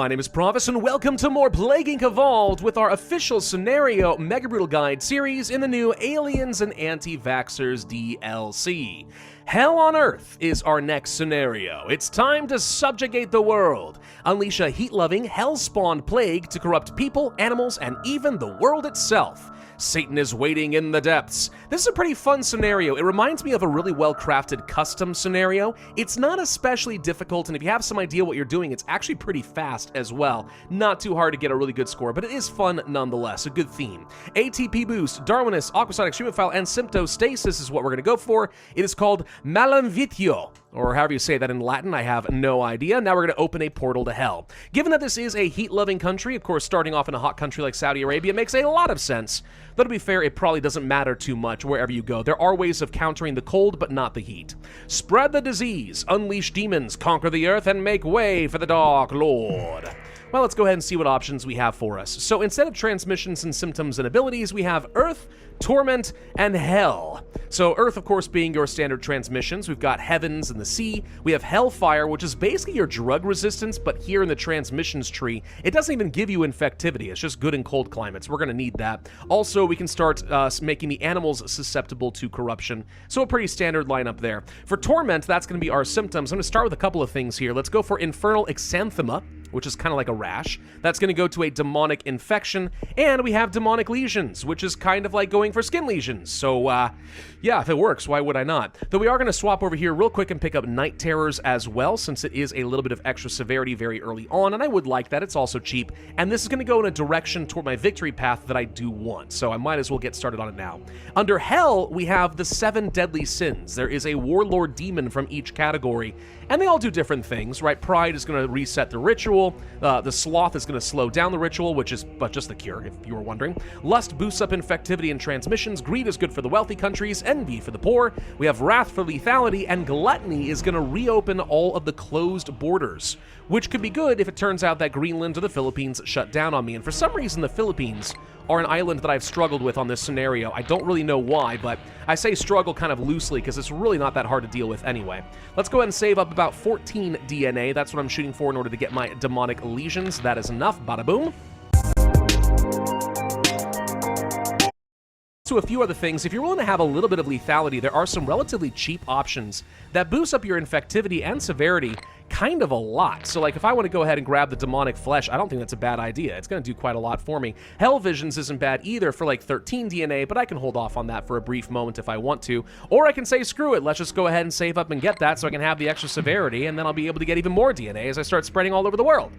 My name is Provis, and welcome to more Plague Inc. Evolved with our official scenario Mega Brutal Guide series in the new Aliens and Anti-Vaxxers DLC. Hell on Earth is our next scenario. It's time to subjugate the world, unleash a heat-loving, hell-spawned plague to corrupt people, animals, and even the world itself. Satan is waiting in the depths. This is a pretty fun scenario. It reminds me of a really well-crafted custom scenario. It's not especially difficult, and if you have some idea what you're doing, it's actually pretty fast as well. Not too hard to get a really good score, but it is fun nonetheless. A good theme. ATP Boost, Darwinus, Aquasonic, Humophile, and Symptostasis is what we're going to go for. It is called Malemvitio, or however you say that in Latin, I have no idea. Now we're going to open a portal to hell. Given that this is a heat-loving country, of course, starting off in a hot country like Saudi Arabia makes a lot of sense. Though to be fair, it probably doesn't matter too much wherever you go. There are ways of countering the cold, but not the heat. Spread the disease, unleash demons, conquer the earth, and make way for the Dark Lord. Well, let's go ahead and see what options we have for us. So instead of transmissions and symptoms and abilities, we have Earth, Torment, and Hell. So Earth, of course, being your standard transmissions. We've got Heavens and the Sea. We have Hellfire, which is basically your drug resistance, but here in the transmissions tree, it doesn't even give you infectivity. It's just good in cold climates. We're going to need that. Also, we can start making the animals susceptible to corruption. So a pretty standard lineup there. For Torment, that's going to be our symptoms. I'm going to start with a couple of things here. Let's go for Infernal Exanthema, which is kind of like a rash. That's going to go to a demonic infection, and we have demonic lesions, which is kind of like going for skin lesions. So, yeah, if it works, why would I not? Though we are going to swap over here real quick and pick up Night Terrors as well, since it is a little bit of extra severity very early on, and I would like that. It's also cheap, and this is going to go in a direction toward my victory path that I do want, so I might as well get started on it now. Under Hell, we have the 7 deadly sins. There is a warlord demon from each category, and they all do different things, right? Pride is going to reset the ritual. The Sloth is going to slow down the ritual, which is but just the cure, if you were wondering. Lust boosts up infectivity and transmissions. Greed is good for the wealthy countries. Envy for the poor. We have Wrath for lethality, and Gluttony is going to reopen all of the closed borders, which could be good if it turns out that Greenland or the Philippines shut down on me. And for some reason, the Philippines are an island that I've struggled with on this scenario. I don't really know why, but I say struggle kind of loosely because it's really not that hard to deal with anyway. Let's go ahead and save up about 14 DNA. That's what I'm shooting for in order to get my demonic lesions. That is enough. Bada boom. So a few other things. If you're willing to have a little bit of lethality, there are some relatively cheap options that boost up your infectivity and severity kind of a lot. So like if I want to go ahead and grab the demonic flesh, I don't think that's a bad idea. It's going to do quite a lot for me. Hell Visions isn't bad either for like 13 DNA, but I can hold off on that for a brief moment if I want to. Or I can say, screw it, let's just go ahead and save up and get that so I can have the extra severity, and then I'll be able to get even more DNA as I start spreading all over the world.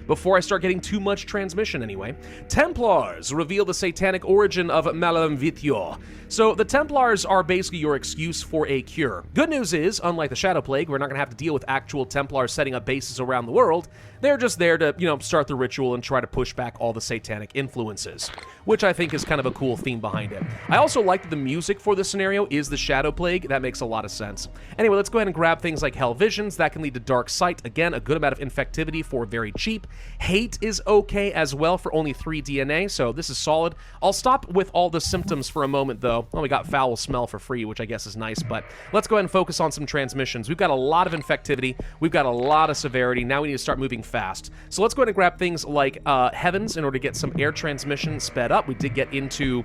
Before I start getting too much transmission anyway. Templars reveal the satanic origin of Malemvitio. So the Templars are basically your excuse for a cure. Good news is, unlike the Shadow Plague, we're not going to have to deal with actual Templars setting up bases around the world. They're just there to, start the ritual and try to push back all the satanic influences, which I think is kind of a cool theme behind it. I also like that the music for this scenario is the Shadow Plague. That makes a lot of sense. Anyway, let's go ahead and grab things like Hell Visions. That can lead to Dark Sight. Again, a good amount of infectivity for very cheap. Hate is okay as well for only 3 DNA, so this is solid. I'll stop with all the symptoms for a moment, though. Well, we got Foul Smell for free, which I guess is nice, but let's go ahead and focus on some transmissions. We've got a lot of infectivity. We've got a lot of severity. Now we need to start moving fast. So let's go ahead and grab things like Heavens in order to get some air transmission sped up. We did get into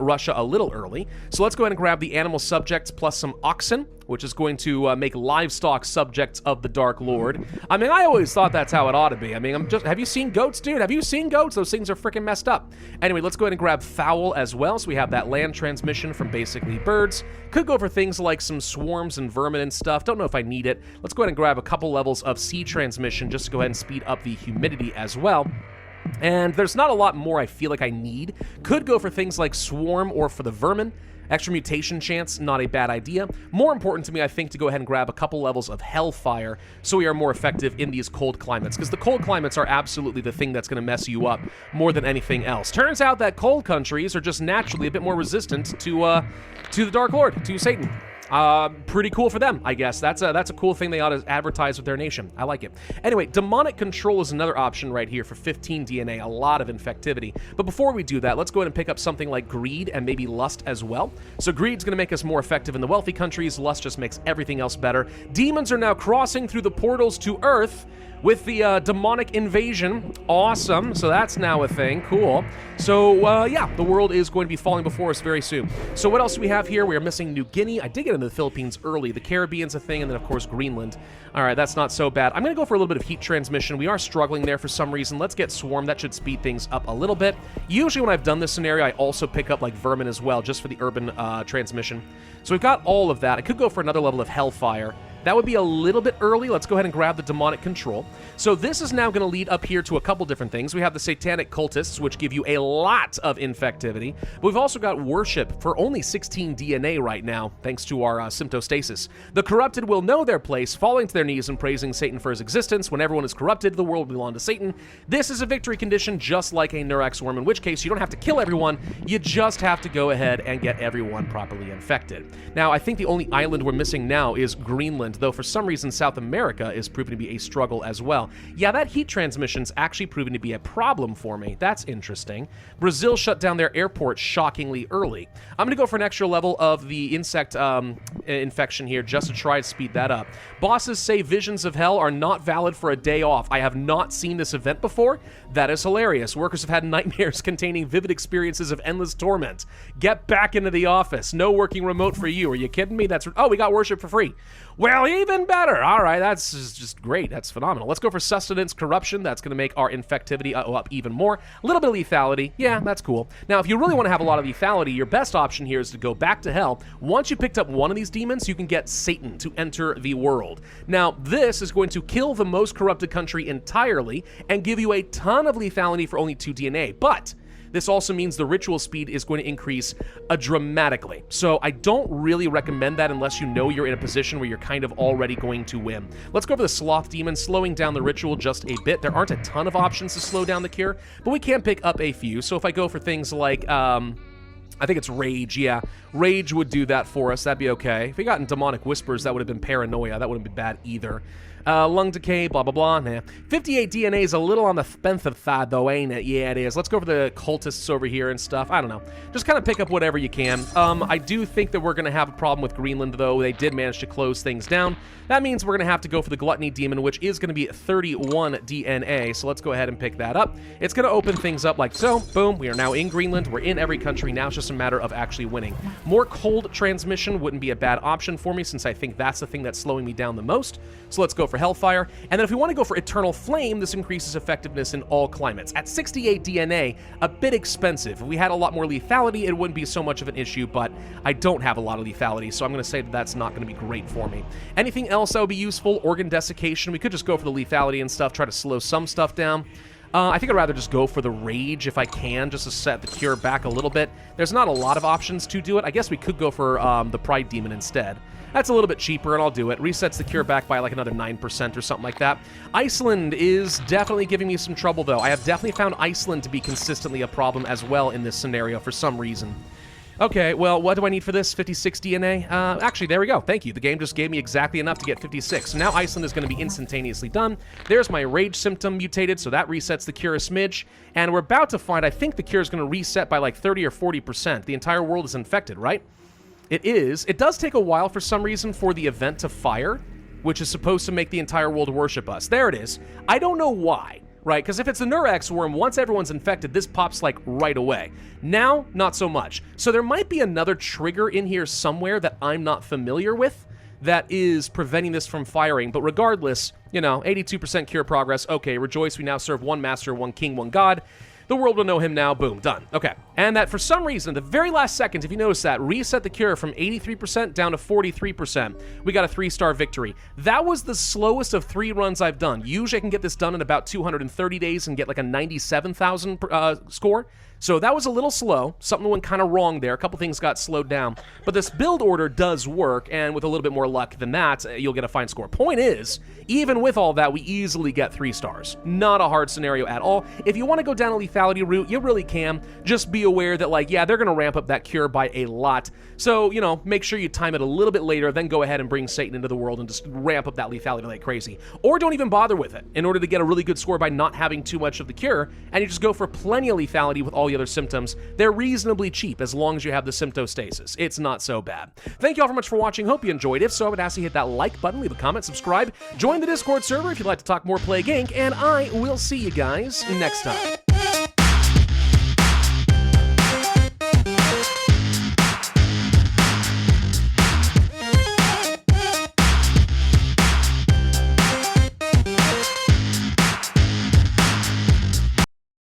Russia a little early. So let's go ahead and grab the animal subjects plus some oxen, which is going to make livestock subjects of the Dark Lord. I mean, I always thought that's how it ought to be. I mean, have you seen goats, dude? Have you seen goats? Those things are freaking messed up. Anyway, let's go ahead and grab fowl as well. So we have that land transmission from basically birds. Could go for things like some swarms and vermin and stuff. Don't know if I need it. Let's go ahead and grab a couple levels of sea transmission just to go ahead and speed up the humidity as well. And there's not a lot more I feel like I need. Could go for things like Swarm or for the Vermin. Extra mutation chance, not a bad idea. More important to me, I think, to go ahead and grab a couple levels of Hellfire so we are more effective in these cold climates, because the cold climates are absolutely the thing that's going to mess you up more than anything else. Turns out that cold countries are just naturally a bit more resistant to the Dark Lord, to Satan. Pretty cool for them, I guess. That's a cool thing they ought to advertise with their nation. I like it. Anyway, demonic control is another option right here for 15 DNA, a lot of infectivity. But before we do that, let's go ahead and pick up something like greed and maybe lust as well. So greed's going to make us more effective in the wealthy countries. Lust just makes everything else better. Demons are now crossing through the portals to Earth with the demonic invasion. Awesome. So that's now a thing. Cool. So, yeah, the world is going to be falling before us very soon. So what else do we have here? We are missing New Guinea. I did get into the Philippines early. The Caribbean's a thing, and then, of course, Greenland. All right, that's not so bad. I'm going to go for a little bit of heat transmission. We are struggling there for some reason. Let's get Swarm. That should speed things up a little bit. Usually when I've done this scenario, I also pick up, like, Vermin as well, just for the urban transmission. So we've got all of that. I could go for another level of Hellfire. That would be a little bit early. Let's go ahead and grab the demonic control. So this is now going to lead up here to a couple different things. We have the satanic cultists, which give you a lot of infectivity. But we've also got worship for only 16 DNA right now, thanks to our symptostasis. The corrupted will know their place, falling to their knees and praising Satan for his existence. When everyone is corrupted, the world will belong to Satan. This is a victory condition, just like a Neurax worm, in which case you don't have to kill everyone. You just have to go ahead and get everyone properly infected. Now, I think the only island we're missing now is Greenland, though for some reason South America is proving to be a struggle as well. Yeah, that heat transmission's actually proving to be a problem for me. That's interesting. Brazil shut down their airport shockingly early. I'm going to go for an extra level of the insect infection here just to try to speed that up. Bosses say visions of hell are not valid for a day off. I have not seen this event before. That is hilarious. Workers have had nightmares containing vivid experiences of endless torment. Get back into the office. No working remote for you. Are you kidding me? Oh, we got worship for free. Well, even better. All right, that's just great. That's phenomenal. Let's go for sustenance corruption. That's going to make our infectivity up even more. A little bit of lethality. Yeah, that's cool. Now, if you really want to have a lot of lethality, your best option here is to go back to hell. Once you picked up one of these demons, you can get Satan to enter the world. Now, this is going to kill the most corrupted country entirely and give you a ton of lethality for only 2 DNA. But this also means the ritual speed is going to increase dramatically. So I don't really recommend that unless you know you're in a position where you're kind of already going to win. Let's go for the Sloth Demon, slowing down the ritual just a bit. There aren't a ton of options to slow down the cure, but we can pick up a few. So if I go for things like, I think it's Rage, yeah. Rage would do that for us, that'd be okay. If we got in Demonic Whispers, that would have been Paranoia. That wouldn't be bad either. Lung decay, blah, blah, blah. Nah. 58 DNA is a little on the expensive side, though, ain't it? Yeah, it is. Let's go for the cultists over here and stuff. I don't know. Just kind of pick up whatever you can. I do think that we're going to have a problem with Greenland, though. They did manage to close things down. That means we're going to have to go for the Gluttony Demon, which is going to be 31 DNA. So let's go ahead and pick that up. It's going to open things up like so. Boom. We are now in Greenland. We're in every country. Now it's just a matter of actually winning. More cold transmission wouldn't be a bad option for me, since I think that's the thing that's slowing me down the most. So let's go for Hellfire. And then if we want to go for Eternal Flame, this increases effectiveness in all climates. At 68 DNA, a bit expensive. If we had a lot more lethality, it wouldn't be so much of an issue, but I don't have a lot of lethality, so I'm going to say that that's not going to be great for me. Anything else that would be useful? Organ Desiccation. We could just go for the lethality and stuff, try to slow some stuff down. I think I'd rather just go for the Rage if I can, just to set the cure back a little bit. There's not a lot of options to do it. I guess we could go for the Pride Demon instead. That's a little bit cheaper, and I'll do it. Resets the cure back by like another 9% or something like that. Iceland is definitely giving me some trouble, though. I have definitely found Iceland to be consistently a problem as well in this scenario for some reason. Okay, well, what do I need for this? 56 DNA? Actually, there we go. Thank you. The game just gave me exactly enough to get 56. So now Iceland is going to be instantaneously done. There's my Rage symptom mutated, so that resets the cure a smidge. And we're about to find, I think the cure is going to reset by like 30 or 40%. The entire world is infected, right? It is. It does take a while for some reason for the event to fire, which is supposed to make the entire world worship us. There it is. I don't know why. Right, because if it's a Neurax worm, once everyone's infected, this pops like right away. Now, not so much. So there might be another trigger in here somewhere that I'm not familiar with that is preventing this from firing. But regardless, you know, 82% cure progress. Okay, rejoice, we now serve one master, one king, one god. The world will know him now. Boom, done. Okay. And that for some reason, the very last second, if you notice that, reset the cure from 83% down to 43%. We got a 3-star victory. That was the slowest of 3 runs I've done. Usually I can get this done in about 230 days and get like a 97,000 score. So that was a little slow. Something went kind of wrong there. A couple things got slowed down. But this build order does work, and with a little bit more luck than that, you'll get a fine score. Point is, even with all that, we easily get 3 stars. Not a hard scenario at all. If you want to go down a lethality route, you really can. Just be aware that, like, yeah, they're going to ramp up that cure by a lot. So, you know, make sure you time it a little bit later, then go ahead and bring Satan into the world and just ramp up that lethality like crazy. Or don't even bother with it in order to get a really good score by not having too much of the cure, and you just go for plenty of lethality with all the other symptoms. They're reasonably cheap as long as you have the symptostasis. It's not so bad. Thank you all very much for watching. Hope you enjoyed. If so, I would ask you to hit that like button, leave a comment, subscribe, join the Discord server if you'd like to talk more Plague Inc., and I will see you guys next time.